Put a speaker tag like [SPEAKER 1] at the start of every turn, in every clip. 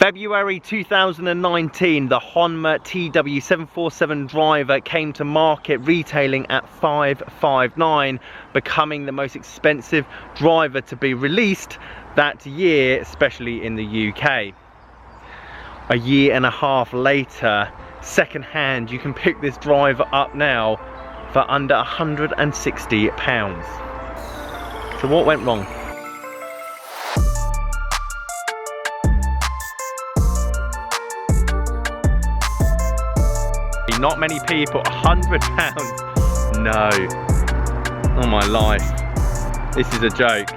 [SPEAKER 1] February 2019, the Honma TW747 driver came to market retailing at $559, becoming the most expensive driver to be released that year, especially in the UK. A year and a half later, second hand, you can pick this driver up now for under £160. So what went wrong? Not many people, £100? No. Oh my life. This is a joke.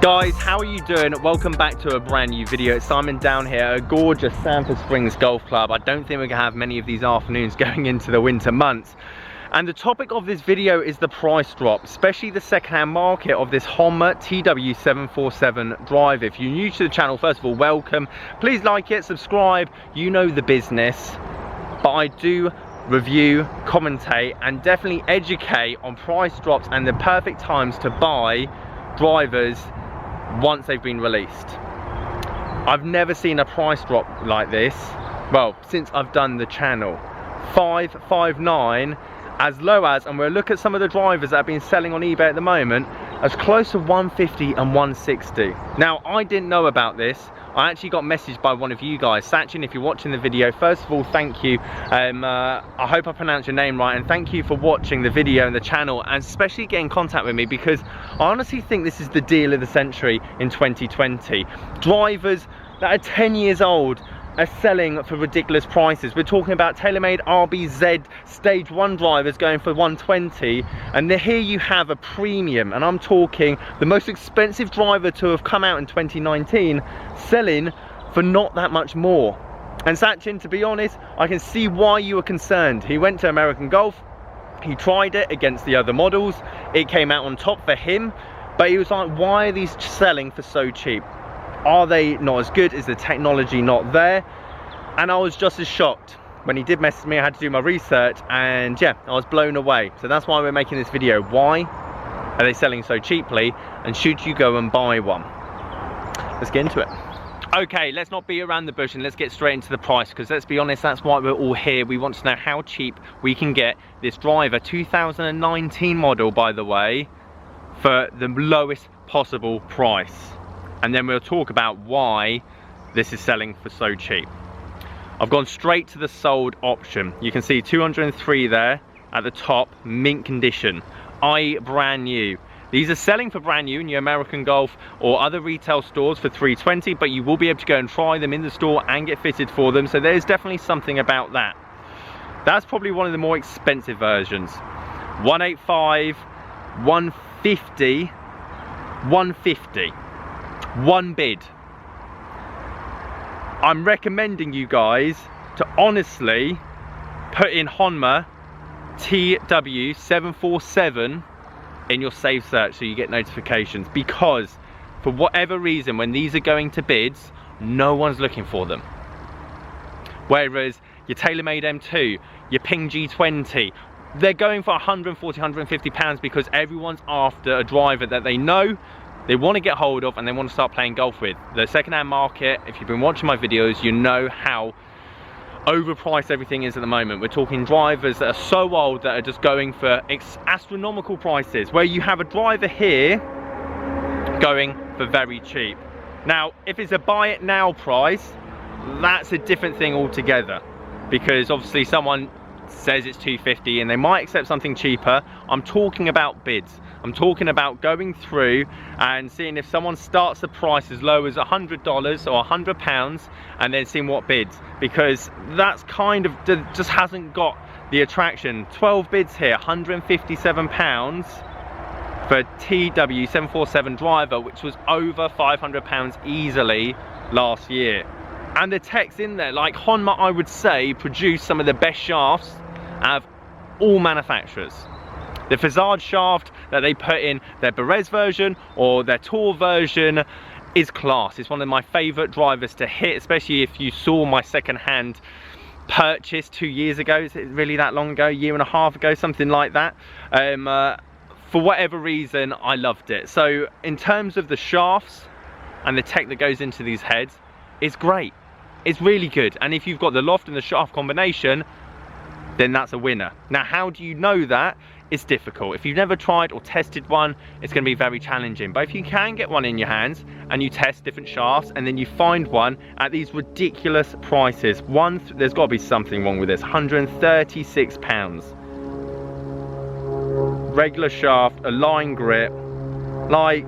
[SPEAKER 1] Guys, how are you doing? Welcome back to a brand new video. It's Simon down here at a gorgeous Sandford Springs Golf Club. I don't think we're gonna have many of these afternoons going into the winter months. And the topic of this video is the price drop, especially the second-hand market of this Honma TW747 driver. If you're new to the channel, first of all, welcome. Please like it, subscribe, you know the business. But I do review, commentate, and definitely educate on price drops and the perfect times to buy drivers once they've been released. I've never seen a price drop like this, well, since I've done the channel. $559, as low as, and we'll look at some of the drivers that have been selling on eBay at the moment, as close to $150 and $160. Now, I didn't know about this. I actually got messaged by one of you guys. Sachin, if you're watching the video, first of all, thank you. I hope I pronounced your name right, and thank you for watching the video and the channel, and especially getting in contact with me, because I honestly think this is the deal of the century in 2020. Drivers that are 10 years old are selling for ridiculous prices. We're talking about tailor-made RBZ stage 1 drivers going for $120, and here you have a premium, and I'm talking the most expensive driver to have come out in 2019 selling for not that much more. And Sachin, to be honest, I can see why you were concerned. He went to American Golf, he tried it against the other models, it came out on top for him, but he was like, why are these selling for so cheap? Are they not as good? Is the technology not there? And I was just as shocked. When he did message me, I had to do my research, and yeah, I was blown away. So that's why we're making this video. Why are they selling so cheaply, and should you go and buy one? Let's get into it. Okay, let's not beat around the bush and let's get straight into the price, because let's be honest, that's why we're all here. We want to know how cheap we can get this driver, 2019 model by the way, for the lowest possible price. And then we'll talk about why this is selling for so cheap. I've gone straight to the sold option. You can see 203 there at the top, mint condition, brand new. These are selling for brand new in your American Golf or other retail stores for $320, but you will be able to go and try them in the store and get fitted for them. So there's definitely something about that. That's probably one of the more expensive versions. 185, 150, 150. One bid. I'm recommending you guys to honestly put in Honma TW747 in your save search so you get notifications, because for whatever reason, when these are going to bids, no one's looking for them. Whereas your TaylorMade M2, your Ping G20, they're going for £140, £150 because everyone's after a driver that they know, they want to get hold of, and they want to start playing golf with. The second-hand market, if you've been watching my videos, you know how overpriced everything is at the moment. We're talking drivers that are so old that are just going for astronomical prices, where you have a driver here going for very cheap. Now, if it's a buy it now price, that's a different thing altogether, because obviously someone says it's $250 and they might accept something cheaper. I'm talking about bids. I'm talking about going through and seeing if someone starts the price as low as $100 or £100 and then seeing what bids, because that's kind of just hasn't got the attraction. 12 bids here, £157 for TW747 driver, which was over £500 easily last year. And the tech's in there. Like Honma, I would say, produced some of the best shafts out of all manufacturers. The Fazard shaft that they put in their Perez version or their Tour version is class. It's one of my favorite drivers to hit, especially if you saw my second-hand purchase 2 years ago. Is it really that long ago? A year and a half ago, something like that. For whatever reason, I loved it. So in terms of the shafts and the tech that goes into these heads, is great. It's really good. And if you've got the loft and the shaft combination, then that's a winner. Now, how do you know that? It's difficult. If you've never tried or tested one, it's going to be very challenging. But if you can get one in your hands and you test different shafts and then you find one at these ridiculous prices, there's got to be something wrong with this. £136. Regular shaft, a line grip. Like,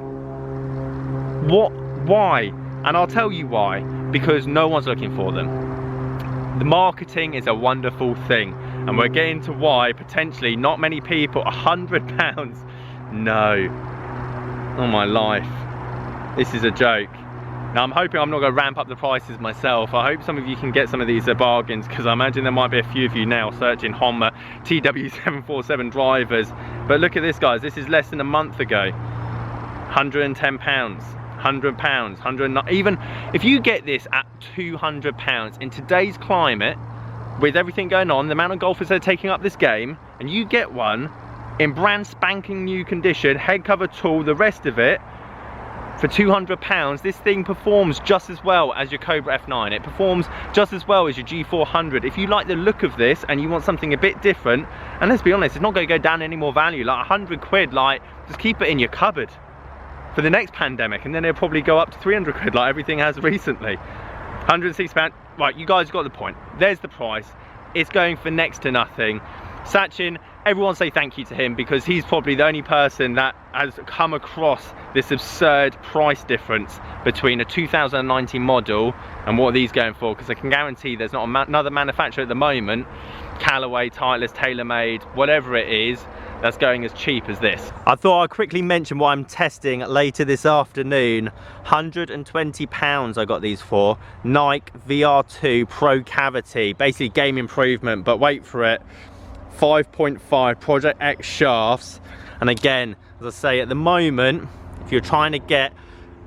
[SPEAKER 1] what? Why? And I'll tell you why. Because no one's looking for them. The marketing is a wonderful thing, and we're getting to why potentially not many people. £100? No. Oh my life. This is a joke. Now I'm hoping I'm not going to ramp up the prices myself. I hope some of you can get some of these bargains, because I imagine there might be a few of you now searching Honma TW747 drivers. But look at this, guys. This is less than a month ago. £110. £100, 109. Even if you get this at £200 in today's climate, with everything going on, the amount of golfers that are taking up this game, and you get one in brand spanking new condition, head cover tool, the rest of it, for £200, this thing performs just as well as your Cobra F9. It performs just as well as your G400. If you like the look of this and you want something a bit different, and let's be honest, it's not going to go down any more value. Like 100 quid, like, just keep it in your cupboard for the next pandemic, and then it'll probably go up to 300 quid like everything has recently. £106, right, you guys got the point. There's the price. It's going for next to nothing. Sachin, everyone say thank you to him, because he's probably the only person that has come across this absurd price difference between a 2019 model and what these going for, because I can guarantee there's not another manufacturer at the moment, Callaway, Titleist, TaylorMade, whatever it is, that's going as cheap as this. I thought I'd quickly mention what I'm testing later this afternoon. £120 I got these for. Nike VR2 Pro Cavity, basically game improvement, but wait for it. 5.5 Project X shafts. And again, as I say, at the moment, if you're trying to get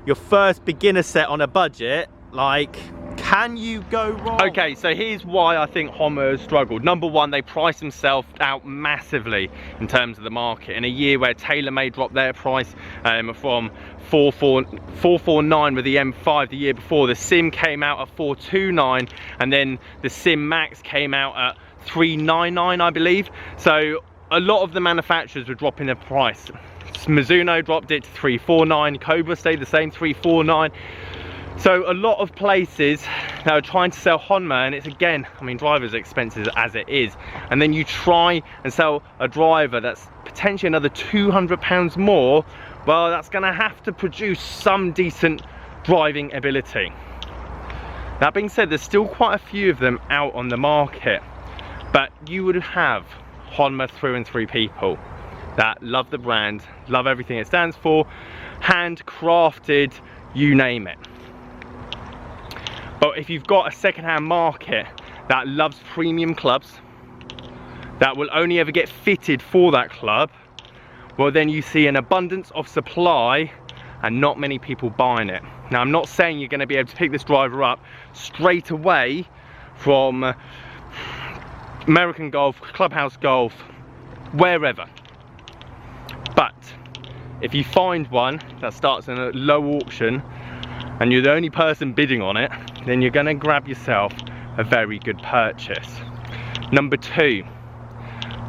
[SPEAKER 1] your first beginner set on a budget, like, can you go wrong? Okay, so here's why I think Honma has struggled. Number one, they price themselves out massively in terms of the market. In a year where TaylorMade dropped their price from 449 with the M5 the year before, the Sim came out at 429, and then the Sim Max came out at 399, I believe. So a lot of the manufacturers were dropping their price. Mizuno dropped it to 349, Cobra stayed the same, 349. So a lot of places that are trying to sell Honma, and it's, again, I mean, drivers are expensive as it is, and then you try and sell a driver that's potentially another £200 more, well, that's going to have to produce some decent driving ability. That being said, there's still quite a few of them out on the market, but you would have Honma through and through people that love the brand, love everything it stands for, handcrafted, you name it. But if you've got a second-hand market that loves premium clubs, that will only ever get fitted for that club, well, then you see an abundance of supply and not many people buying it. Now, I'm not saying you're going to be able to pick this driver up straight away from American Golf, Clubhouse Golf, wherever. But if you find one that starts in a low auction and you're the only person bidding on it, then you're going to grab yourself a very good purchase. Number two,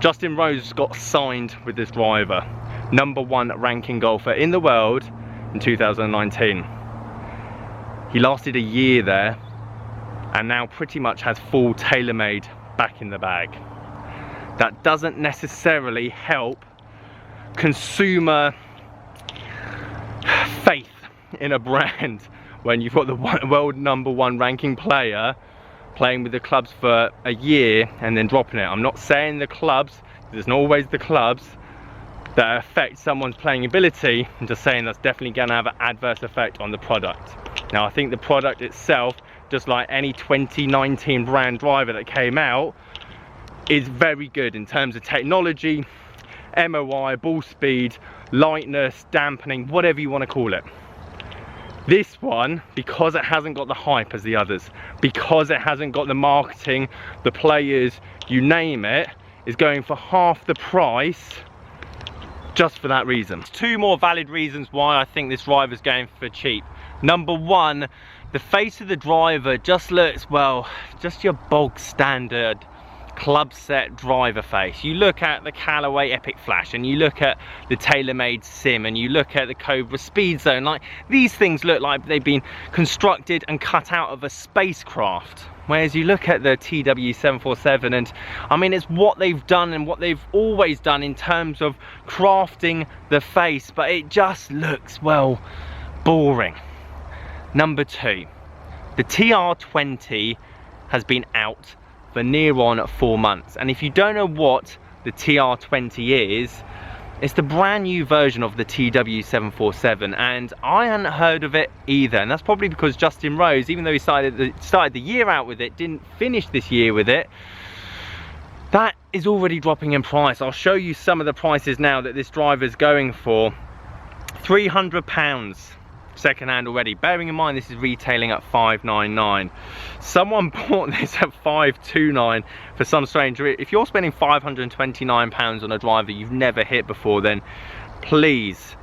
[SPEAKER 1] Justin Rose got signed with this driver. #1 ranking golfer in the world in 2019. He lasted a year there and now pretty much has full TaylorMade back in the bag. That doesn't necessarily help consumer faith in a brand when you've got the world #1 ranking player playing with the clubs for a year and then dropping it. I'm not saying the clubs, there's not always the clubs that affect someone's playing ability. I'm just saying that's definitely going to have an adverse effect on the product. Now, I think the product itself, just like any 2019 brand driver that came out, is very good in terms of technology, MOI, ball speed, lightness, dampening, whatever you want to call it. This one, because it hasn't got the hype as the others, because it hasn't got the marketing, the players, you name it, is going for half the price just for that reason. Two more valid reasons why I think this driver's going for cheap. #1, the face of the driver just looks, well, just your bog standard club set driver face. You look at the Callaway Epic Flash, and you look at the TaylorMade Sim, and you look at the Cobra Speed Zone. Like, these things look like they've been constructed and cut out of a spacecraft. Whereas you look at the TW747, and I mean, it's what they've done and what they've always done in terms of crafting the face, but it just looks, well, boring. Number 2, the TR20 has been out for near on 4 months, and if you don't know what the TR20 is, it's the brand new version of the TW747, and I hadn't heard of it either, and that's probably because Justin Rose, even though he started the year out with it, didn't finish this year with it. That is already dropping in price. I'll show you some of the prices now that this driver is going for. £300 second-hand already, bearing in mind this is retailing at $599. Someone bought this at $529 for some strange reason. If you're spending £529 on a driver you've never hit before, then please.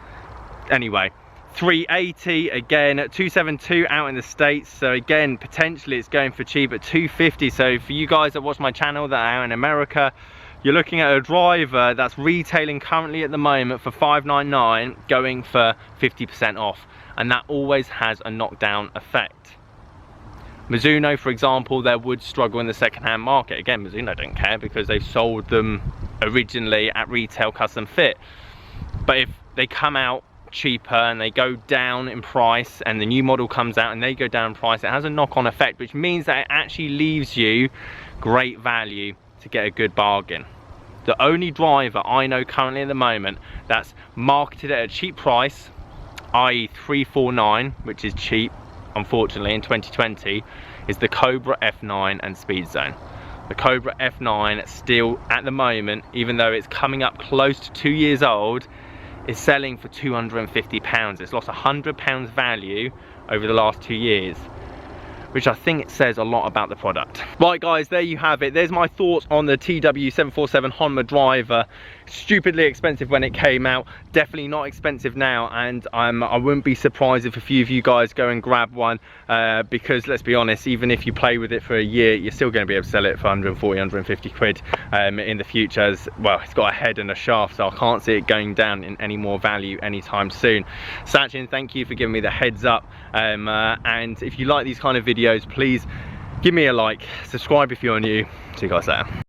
[SPEAKER 1] Anyway, $380 again, at $272 out in the States, so again potentially it's going for cheap at $250. So for you guys that watch my channel that are in America, you're looking at a driver that's retailing currently at the moment for $599, going for 50% off, and that always has a knockdown effect. Mizuno, for example, they would struggle in the second-hand market. Again, Mizuno don't care because they've sold them originally at retail custom fit. But if they come out cheaper and they go down in price, and the new model comes out and they go down in price, it has a knock-on effect, which means that it actually leaves you great value to get a good bargain. The only driver I know currently at the moment that's marketed at a cheap price, i.e. $349, which is cheap unfortunately in 2020, is the Cobra F9 and Speed Zone. The Cobra F9 still at the moment, even though it's coming up close to 2 years old, is selling for £250. It's lost £100 value over the last 2 years, which I think it says a lot about the product. Right guys, there you have it. There's my thoughts on the TW747 Honma driver. Stupidly expensive when it came out, definitely not expensive now, and I wouldn't be surprised if a few of you guys go and grab one, because let's be honest, even if you play with it for a year, you're still going to be able to sell it for 140, 150 quid in the future. As well, it's got a head and a shaft, so I can't see it going down in any more value anytime soon. Sachin, thank you for giving me the heads up, and if you like these kind of videos, please give me a like, subscribe if you're new. See you guys later.